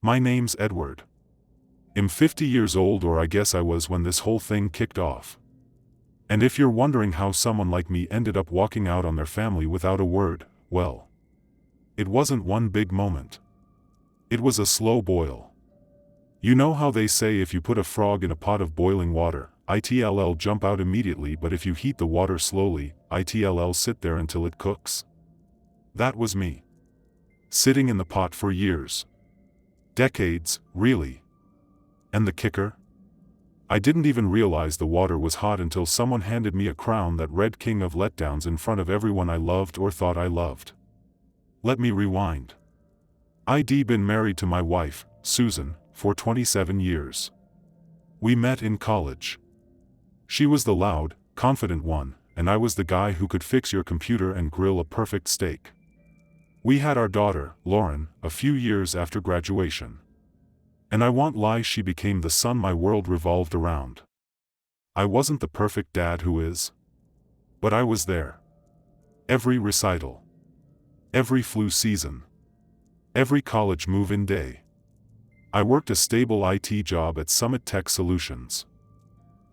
My name's Edward. I'm 50 years old, or I guess I was when this whole thing kicked off. And if you're wondering how someone like me ended up walking out on their family without a word, well, it wasn't one big moment. It was a slow boil. You know how they say if you put a frog in a pot of boiling water, it'll jump out immediately, but if you heat the water slowly, it'll sit there until it cooks? That was me. Sitting in the pot for years. Decades, really. And the kicker? I didn't even realize the water was hot until someone handed me a crown that read King of Letdowns in front of everyone I loved or thought I loved. Let me rewind. I'd been married to my wife, Susan, for 27 years. We met in college. She was the loud, confident one, and I was the guy who could fix your computer and grill a perfect steak. We had our daughter, Lauren, a few years after graduation. And I won't lie, she became the son my world revolved around. I wasn't the perfect dad who is. But I was there. Every recital. Every flu season. Every college move-in day. I worked a stable IT job at Summit Tech Solutions.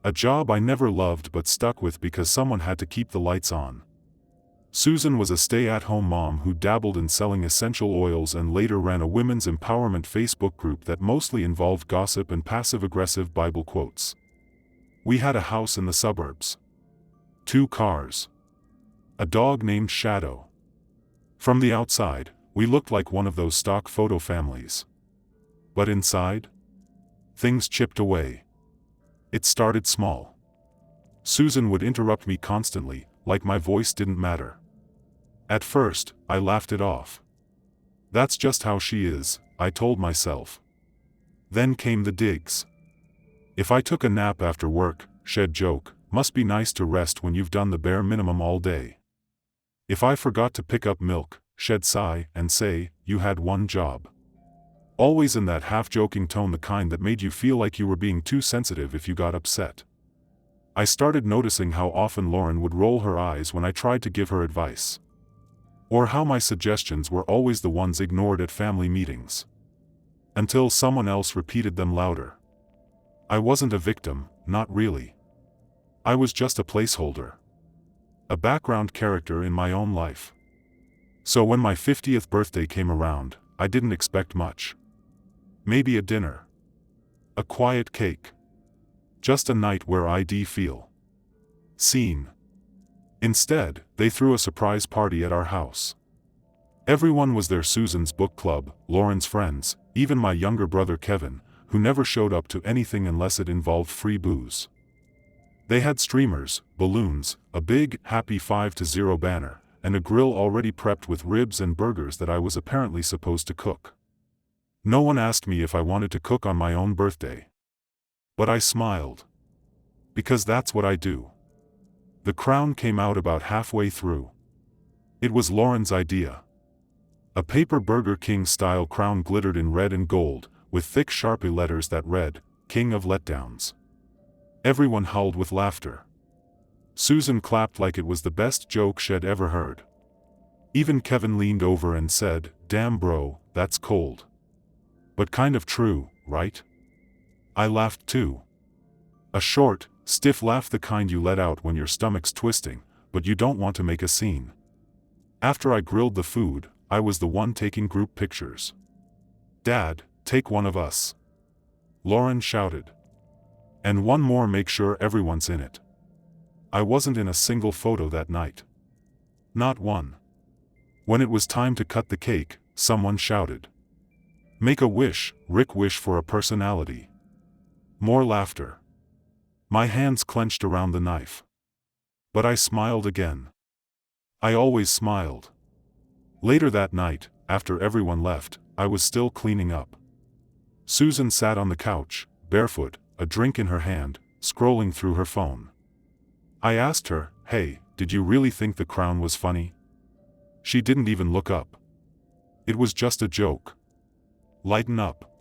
A job I never loved but stuck with because someone had to keep the lights on. Susan was a stay-at-home mom who dabbled in selling essential oils and later ran a women's empowerment Facebook group that mostly involved gossip and passive-aggressive Bible quotes. We had a house in the suburbs. 2 cars. A dog named Shadow. From the outside, we looked like one of those stock photo families. But inside? Things chipped away. It started small. Susan would interrupt me constantly, like my voice didn't matter. At first, I laughed it off. That's just how she is, I told myself. Then came the digs. If I took a nap after work, she'd joke, must be nice to rest when you've done the bare minimum all day. If I forgot to pick up milk, she'd sigh and say, you had one job. Always in that half-joking tone, the kind that made you feel like you were being too sensitive if you got upset. I started noticing how often Lauren would roll her eyes when I tried to give her advice. Or how my suggestions were always the ones ignored at family meetings. Until someone else repeated them louder. I wasn't a victim, not really. I was just a placeholder. A background character in my own life. So when my 50th birthday came around, I didn't expect much. Maybe a dinner. A quiet cake. Just a night where I'd feel seen. Instead, they threw a surprise party at our house. Everyone was there: Susan's book club, Lauren's friends, even my younger brother Kevin, who never showed up to anything unless it involved free booze. They had streamers, balloons, a big, happy 5-0 banner, and a grill already prepped with ribs and burgers that I was apparently supposed to cook. No one asked me if I wanted to cook on my own birthday. But I smiled. Because that's what I do. The crown came out about halfway through. It was Lauren's idea. A paper Burger King-style crown glittered in red and gold, with thick Sharpie letters that read, King of Letdowns. Everyone howled with laughter. Susan clapped like it was the best joke she'd ever heard. Even Kevin leaned over and said, damn bro, that's cold. But kind of true, right? I laughed too. A short, stiff laugh, the kind you let out when your stomach's twisting, but you don't want to make a scene. After I grilled the food, I was the one taking group pictures. Dad, take one of us. Lauren shouted. And one more, make sure everyone's in it. I wasn't in a single photo that night. Not one. When it was time to cut the cake, someone shouted. Make a wish, Rick, wish for a personality. More laughter. My hands clenched around the knife. But I smiled again. I always smiled. Later that night, after everyone left, I was still cleaning up. Susan sat on the couch, barefoot, a drink in her hand, scrolling through her phone. I asked her, hey, did you really think the crown was funny? She didn't even look up. It was just a joke. Lighten up.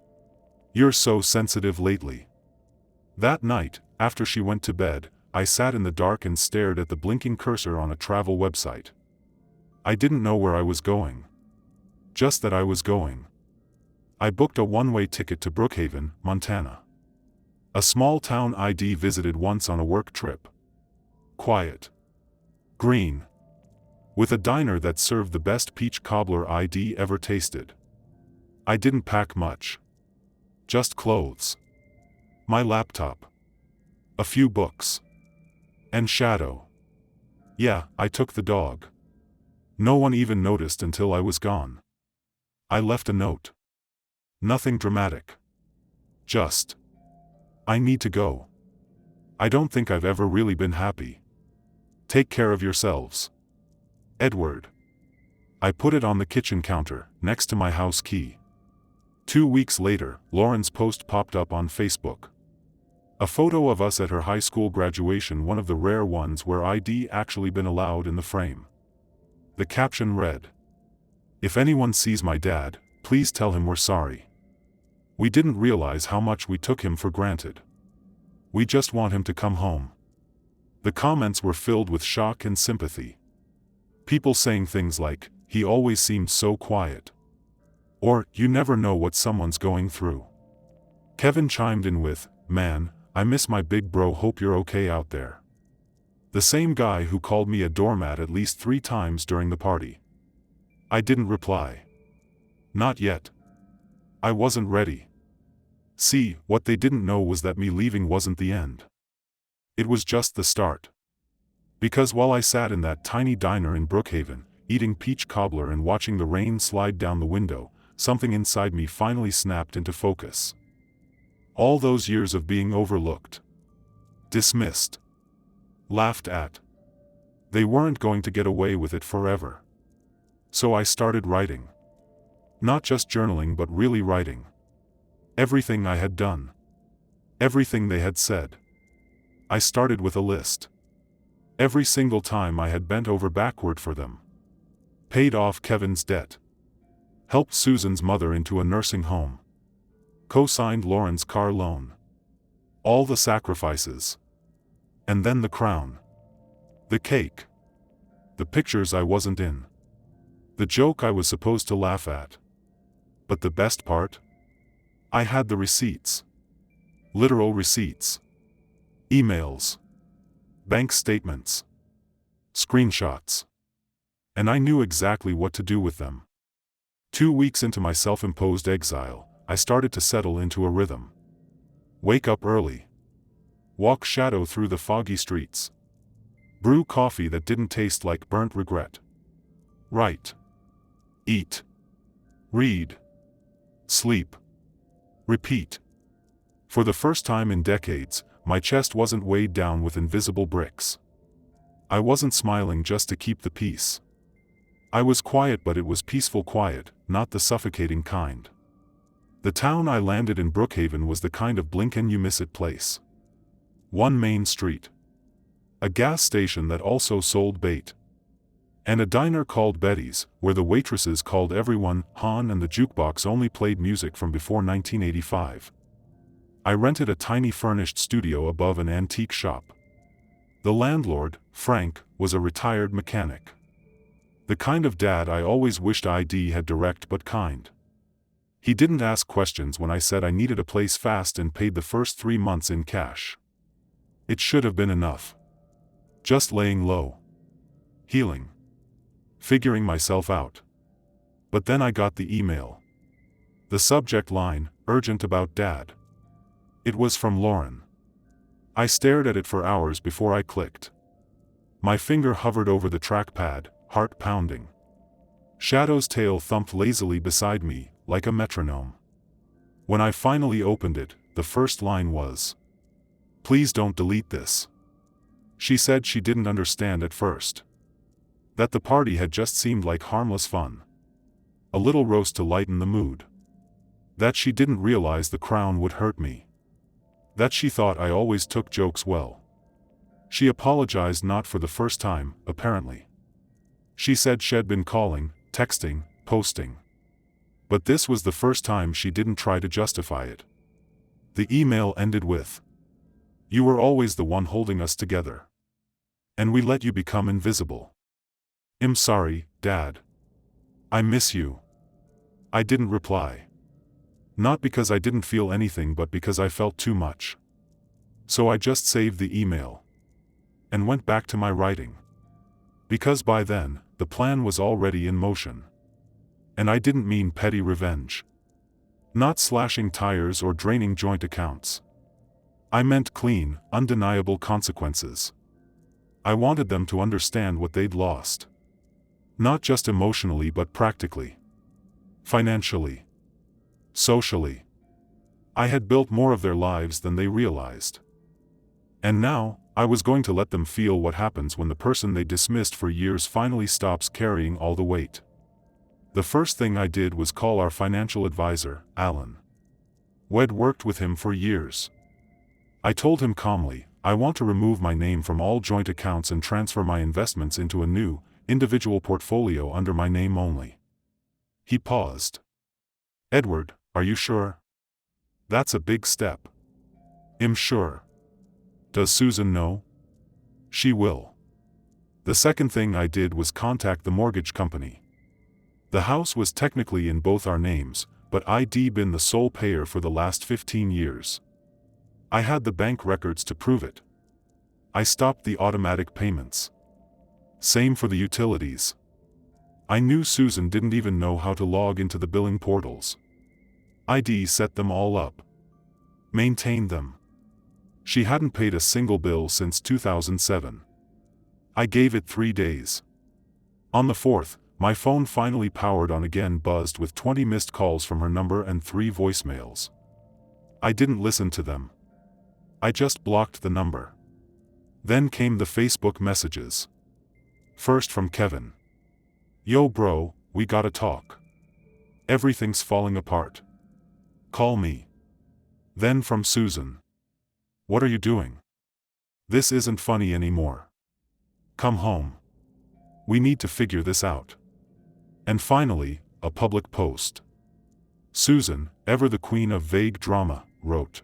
You're so sensitive lately. That night, after she went to bed, I sat in the dark and stared at the blinking cursor on a travel website. I didn't know where I was going. Just that I was going. I booked a one-way ticket to Brookhaven, Montana. A small town I'd visited once on a work trip. Quiet. Green. With a diner that served the best peach cobbler I'd ever tasted. I didn't pack much. Just clothes. My laptop. A few books. And Shadow. Yeah, I took the dog. No one even noticed until I was gone. I left a note. Nothing dramatic. Just, I need to go. I don't think I've ever really been happy. Take care of yourselves. Edward. I put it on the kitchen counter, next to my house key. 2 weeks later, Lauren's post popped up on Facebook. A photo of us at her high school graduation, one of the rare ones where I'd actually been allowed in the frame. The caption read, "If anyone sees my dad, please tell him we're sorry. We didn't realize how much we took him for granted. We just want him to come home." The comments were filled with shock and sympathy. People saying things like, "He always seemed so quiet." Or, "You never know what someone's going through." Kevin chimed in with, "Man, I miss my big bro, hope you're okay out there." The same guy who called me a doormat at least 3 times during the party. I didn't reply. Not yet. I wasn't ready. See, what they didn't know was that me leaving wasn't the end. It was just the start. Because while I sat in that tiny diner in Brookhaven, eating peach cobbler and watching the rain slide down the window, something inside me finally snapped into focus. All those years of being overlooked, dismissed, laughed at. They weren't going to get away with it forever. So I started writing. Not just journaling, but really writing. Everything I had done. Everything they had said. I started with a list. Every single time I had bent over backward for them. Paid off Kevin's debt. Helped Susan's mother into a nursing home. Co-signed Lauren's car loan. All the sacrifices. And then the crown. The cake. The pictures I wasn't in. The joke I was supposed to laugh at. But the best part? I had the receipts. Literal receipts. Emails. Bank statements. Screenshots. And I knew exactly what to do with them. 2 weeks into my self-imposed exile, I started to settle into a rhythm. Wake up early. Walk shadow through the foggy streets. Brew coffee that didn't taste like burnt regret. Write. Eat. Read. Sleep. Repeat. For the first time in decades, my chest wasn't weighed down with invisible bricks. I wasn't smiling just to keep the peace. I was quiet, but it was peaceful quiet, not the suffocating kind. The town I landed in, Brookhaven, was the kind of blink and you miss it place. One main street. A gas station that also sold bait. And a diner called Betty's, where the waitresses called everyone Han, and the jukebox only played music from before 1985. I rented a tiny furnished studio above an antique shop. The landlord, Frank, was a retired mechanic. The kind of dad I always wished I'd had, direct but kind. He didn't ask questions when I said I needed a place fast and paid the first 3 months in cash. It should have been enough. Just laying low. Healing. Figuring myself out. But then I got the email. The subject line, urgent about dad. It was from Lauren. I stared at it for hours before I clicked. My finger hovered over the trackpad, heart pounding. Shadow's tail thumped lazily beside me, like a metronome. When I finally opened it, the first line was, "Please don't delete this." She said she didn't understand at first. That the party had just seemed like harmless fun. A little roast to lighten the mood. That she didn't realize the crown would hurt me. That she thought I always took jokes well. She apologized, not for the first time, apparently. She said she'd been calling, texting, posting. But this was the first time she didn't try to justify it. The email ended with, "You were always the one holding us together. And we let you become invisible. I'm sorry, Dad. I miss you." I didn't reply. Not because I didn't feel anything but because I felt too much. So I just saved the email. And went back to my writing. Because by then, the plan was already in motion. And I didn't mean petty revenge. Not slashing tires or draining joint accounts. I meant clean, undeniable consequences. I wanted them to understand what they'd lost. Not just emotionally but practically. Financially. Socially. I had built more of their lives than they realized. And now, I was going to let them feel what happens when the person they dismissed for years finally stops carrying all the weight. The first thing I did was call our financial advisor, Alan. We'd worked with him for years. I told him calmly, I want to remove my name from all joint accounts and transfer my investments into a new, individual portfolio under my name only. He paused. Edward, are you sure? That's a big step. I'm sure. Does Susan know? She will. The second thing I did was contact the mortgage company. The house was technically in both our names, but I'd been the sole payer for the last 15 years. I had the bank records to prove it. I stopped the automatic payments. Same for the utilities. I knew Susan didn't even know how to log into the billing portals. I'd set them all up. Maintained them. She hadn't paid a single bill since 2007. I gave it 3 days. On the 4th, my phone finally powered on again, buzzed with 20 missed calls from her number and 3 voicemails. I didn't listen to them. I just blocked the number. Then came the Facebook messages. First from Kevin. Yo bro, we gotta talk. Everything's falling apart. Call me. Then from Susan. What are you doing? This isn't funny anymore. Come home. We need to figure this out. And finally, a public post. Susan, ever the queen of vague drama, wrote.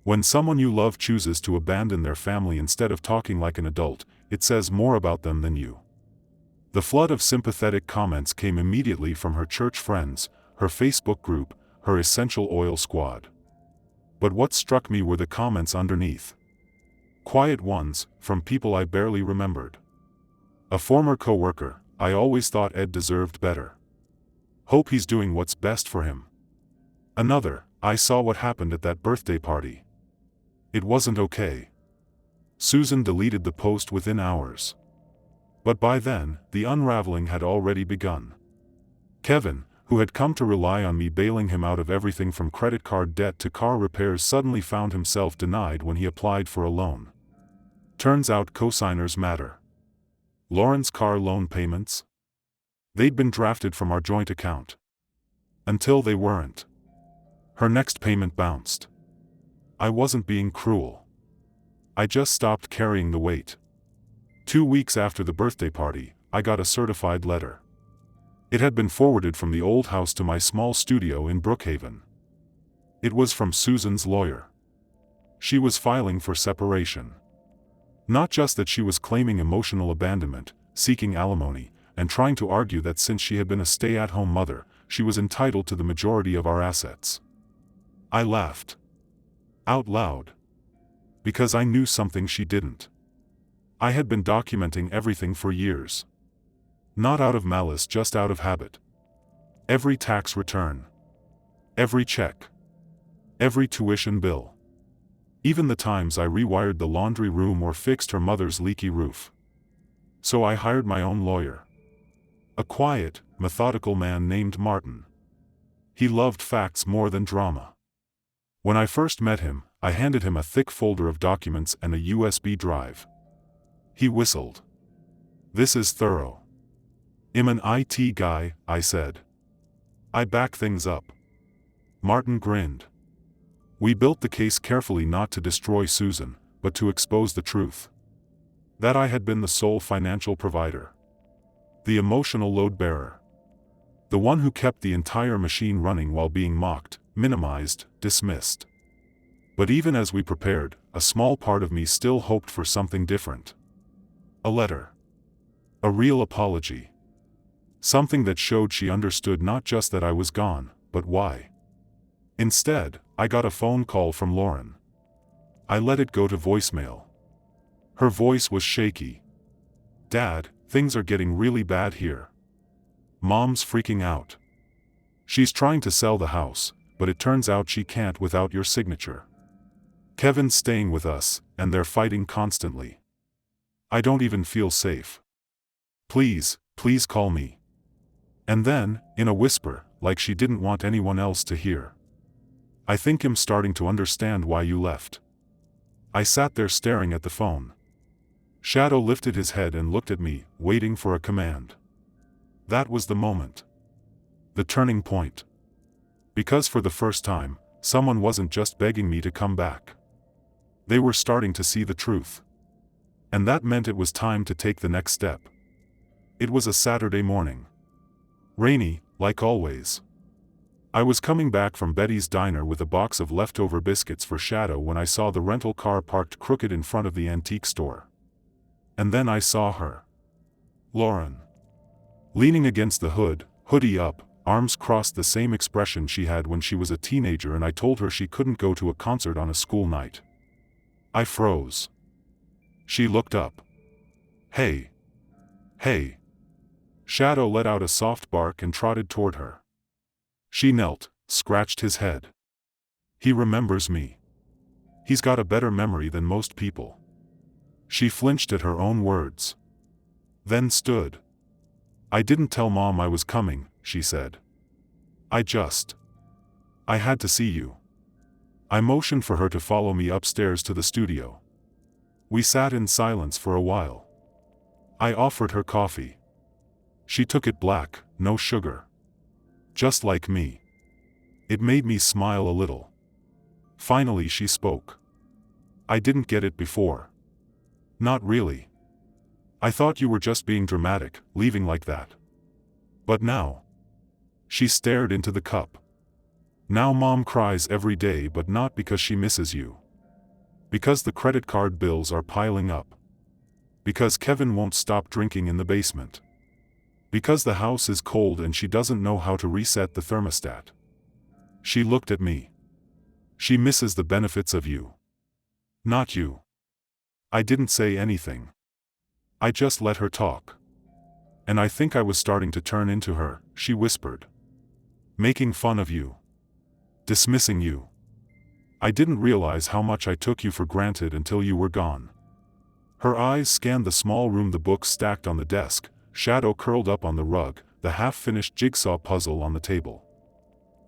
When someone you love chooses to abandon their family instead of talking like an adult, it says more about them than you. The flood of sympathetic comments came immediately from her church friends, her Facebook group, her essential oil squad. But what struck me were the comments underneath. Quiet ones, from people I barely remembered. A former coworker, I always thought Ed deserved better. Hope he's doing what's best for him. Another, I saw what happened at that birthday party. It wasn't okay. Susan deleted the post within hours. But by then, the unraveling had already begun. Kevin, who had come to rely on me bailing him out of everything from credit card debt to car repairs, suddenly found himself denied when he applied for a loan. Turns out cosigners matter. Lauren's car loan payments? They'd been drafted from our joint account. Until they weren't. Her next payment bounced. I wasn't being cruel. I just stopped carrying the weight. 2 weeks after the birthday party, I got a certified letter. It had been forwarded from the old house to my small studio in Brookhaven. It was from Susan's lawyer. She was filing for separation. Not just that, she was claiming emotional abandonment, seeking alimony, and trying to argue that since she had been a stay-at-home mother, she was entitled to the majority of our assets. I laughed. Out loud. Because I knew something she didn't. I had been documenting everything for years. Not out of malice, just out of habit. Every tax return. Every check. Every tuition bill. Even the times I rewired the laundry room or fixed her mother's leaky roof. So I hired my own lawyer. A quiet, methodical man named Martin. He loved facts more than drama. When I first met him, I handed him a thick folder of documents and a USB drive. He whistled. This is thorough. I'm an IT guy, I said. I back things up. Martin grinned. We built the case carefully, not to destroy Susan, but to expose the truth. That I had been the sole financial provider. The emotional load bearer. The one who kept the entire machine running while being mocked, minimized, dismissed. But even as we prepared, a small part of me still hoped for something different. A letter. A real apology. Something that showed she understood not just that I was gone, but why. Instead, I got a phone call from Lauren. I let it go to voicemail. Her voice was shaky. "Dad, things are getting really bad here. Mom's freaking out. She's trying to sell the house, but it turns out she can't without your signature. Kevin's staying with us, and they're fighting constantly. I don't even feel safe. Please, please call me." And then, in a whisper, like she didn't want anyone else to hear, "I think I'm starting to understand why you left." I sat there staring at the phone. Shadow lifted his head and looked at me, waiting for a command. That was the moment. The turning point. Because for the first time, someone wasn't just begging me to come back. They were starting to see the truth. And that meant it was time to take the next step. It was a Saturday morning. Rainy, like always. I was coming back from Betty's diner with a box of leftover biscuits for Shadow when I saw the rental car parked crooked in front of the antique store. And then I saw her. Lauren. Leaning against the hood, hoodie up, arms crossed, the same expression she had when she was a teenager and I told her she couldn't go to a concert on a school night. I froze. She looked up. "Hey. Hey." Shadow let out a soft bark and trotted toward her. She knelt, scratched his head. "He remembers me. He's got a better memory than most people." She flinched at her own words. Then stood. "I didn't tell Mom I was coming," she said. I had to see you." I motioned for her to follow me upstairs to the studio. We sat in silence for a while. I offered her coffee. She took it black, no sugar. Just like me. It made me smile a little. Finally she spoke. "I didn't get it before." "Not really. I thought you were just being dramatic, leaving like that. But now." She stared into the cup. "Now Mom cries every day, but not because she misses you. Because the credit card bills are piling up. Because Kevin won't stop drinking in the basement. Because the house is cold and she doesn't know how to reset the thermostat." She looked at me. "She misses the benefits of you. Not you." I didn't say anything. I just let her talk. "And I think I was starting to turn into her," she whispered. "Making fun of you. Dismissing you. I didn't realize how much I took you for granted until you were gone." Her eyes scanned the small room, the books stacked on the desk, Shadow curled up on the rug, the half-finished jigsaw puzzle on the table.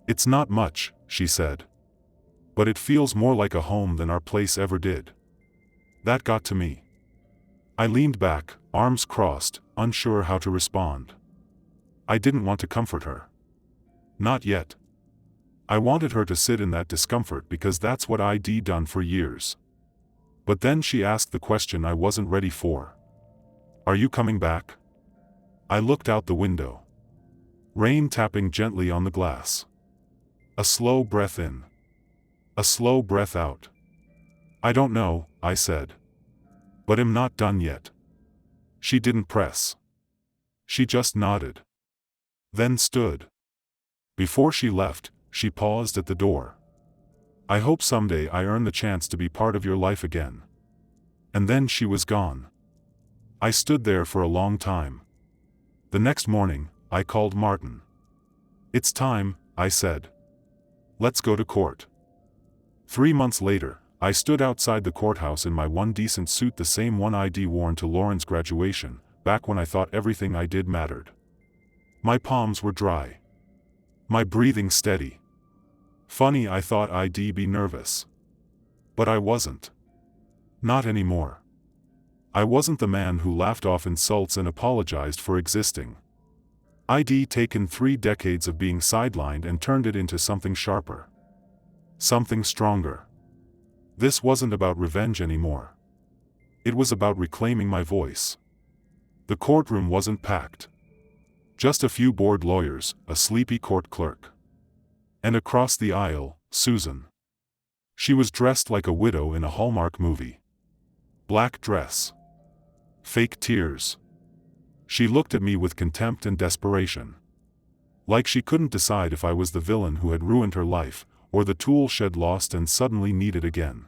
"It's not much," she said. "But it feels more like a home than our place ever did." That got to me. I leaned back, arms crossed, unsure how to respond. I didn't want to comfort her. Not yet. I wanted her to sit in that discomfort because that's what I'd done for years. But then she asked the question I wasn't ready for. "Are you coming back?" I looked out the window. Rain tapping gently on the glass. A slow breath in. A slow breath out. "I don't know," I said. "But I'm not done yet." She didn't press. She just nodded. Then stood. Before she left, she paused at the door. "I hope someday I earn the chance to be part of your life again." And then she was gone. I stood there for a long time. The next morning, I called Martin. "It's time," I said. "Let's go to court." 3 months later, I stood outside the courthouse in my one decent suit, the same one I'd worn to Lauren's graduation, back when I thought everything I did mattered. My palms were dry. My breathing steady. Funny, I thought I'd be nervous. But I wasn't. Not anymore. I wasn't the man who laughed off insults and apologized for existing. I'd taken 3 decades of being sidelined and turned it into something sharper. Something stronger. This wasn't about revenge anymore. It was about reclaiming my voice. The courtroom wasn't packed. Just a few bored lawyers, a sleepy court clerk. And across the aisle, Susan. She was dressed like a widow in a Hallmark movie. Black dress. Fake tears. She looked at me with contempt and desperation. Like she couldn't decide if I was the villain who had ruined her life, or the tool shed lost and suddenly needed again.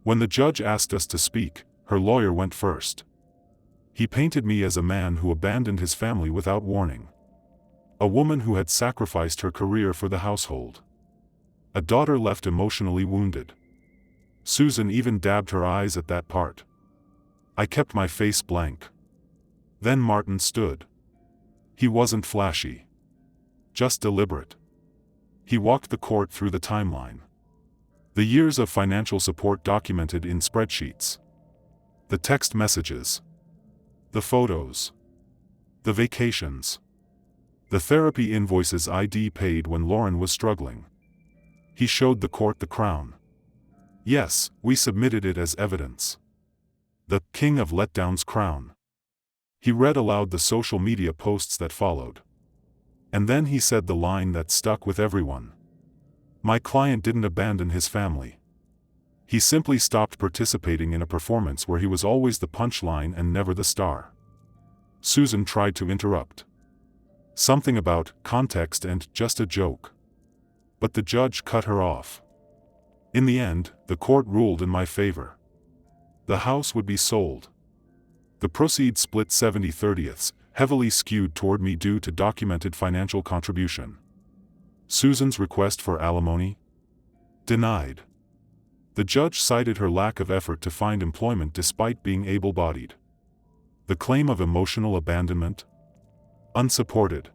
When the judge asked us to speak, her lawyer went first. He painted me as a man who abandoned his family without warning. A woman who had sacrificed her career for the household. A daughter left emotionally wounded. Susan even dabbed her eyes at that part. I kept my face blank. Then Martin stood. He wasn't flashy. Just deliberate. He walked the court through the timeline. The years of financial support documented in spreadsheets. The text messages. The photos. The vacations. The therapy invoices ID paid when Lauren was struggling. He showed the court the crown. Yes, we submitted it as evidence. The king of letdowns crown. He read aloud the social media posts that followed. And then he said the line that stuck with everyone. My client didn't abandon his family. He simply stopped participating in a performance where he was always the punchline and never the star. Susan tried to interrupt. Something about context and just a joke. But the judge cut her off. In the end, the court ruled in my favor. The house would be sold. The proceeds split 70/30, heavily skewed toward me due to documented financial contribution. Susan's request for alimony? Denied. The judge cited her lack of effort to find employment despite being able-bodied. The claim of emotional abandonment? Unsupported.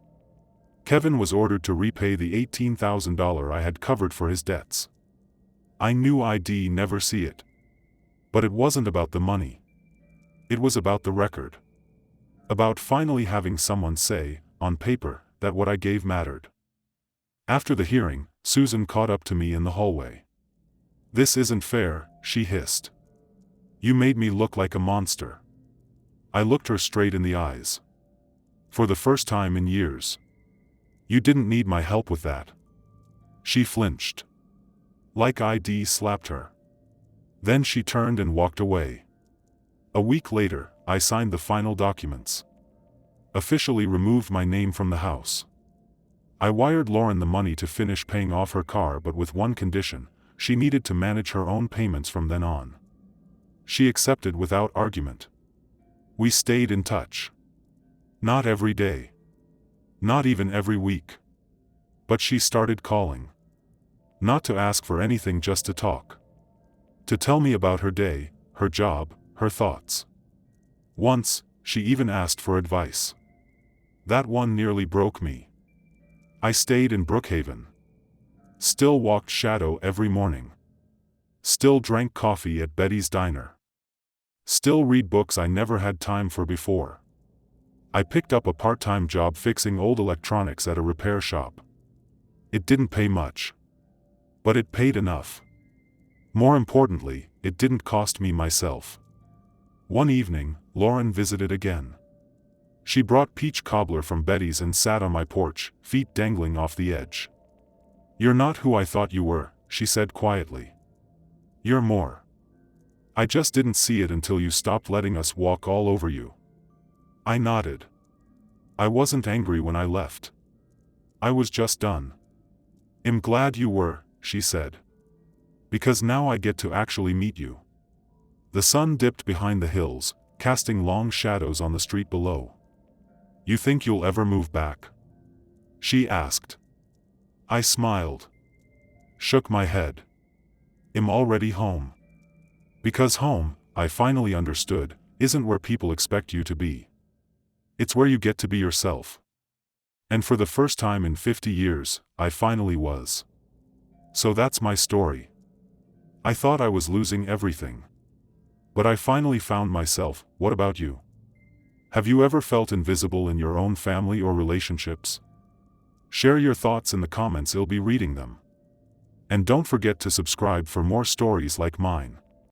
Kevin was ordered to repay the $18,000 I had covered for his debts. I knew I'd never see it. But it wasn't about the money. It was about the record. About finally having someone say, on paper, that what I gave mattered. After the hearing, Susan caught up to me in the hallway. "This isn't fair," she hissed. "You made me look like a monster." I looked her straight in the eyes. For the first time in years. "You didn't need my help with that." She flinched. Like I'd slapped her. Then she turned and walked away. A week later, I signed the final documents. Officially removed my name from the house. I wired Lauren the money to finish paying off her car, but with one condition: she needed to manage her own payments from then on. She accepted without argument. We stayed in touch. Not every day. Not even every week. But she started calling. Not to ask for anything, just to talk. To tell me about her day, her job, her thoughts. Once, she even asked for advice. That one nearly broke me. I stayed in Brookhaven. Still walked shadow every morning. Still drank coffee at Betty's Diner. Still read books I never had time for before. I picked up a part-time job fixing old electronics at a repair shop. It didn't pay much. But it paid enough. More importantly, it didn't cost me myself. One evening, Lauren visited again. She brought peach cobbler from Betty's and sat on my porch, feet dangling off the edge. "You're not who I thought you were," she said quietly. "You're more. I just didn't see it until you stopped letting us walk all over you." I nodded. I wasn't angry when I left. I was just done. "I'm glad you were," she said. "Because now I get to actually meet you." The sun dipped behind the hills, casting long shadows on the street below. "You think you'll ever move back?" she asked. I smiled. Shook my head. "I'm already home." Because home, I finally understood, isn't where people expect you to be. It's where you get to be yourself. And for the first time in 50 years, I finally was. So that's my story. I thought I was losing everything. But I finally found myself. What about you? Have you ever felt invisible in your own family or relationships? Share your thoughts in the comments, I'll be reading them. And don't forget to subscribe for more stories like mine.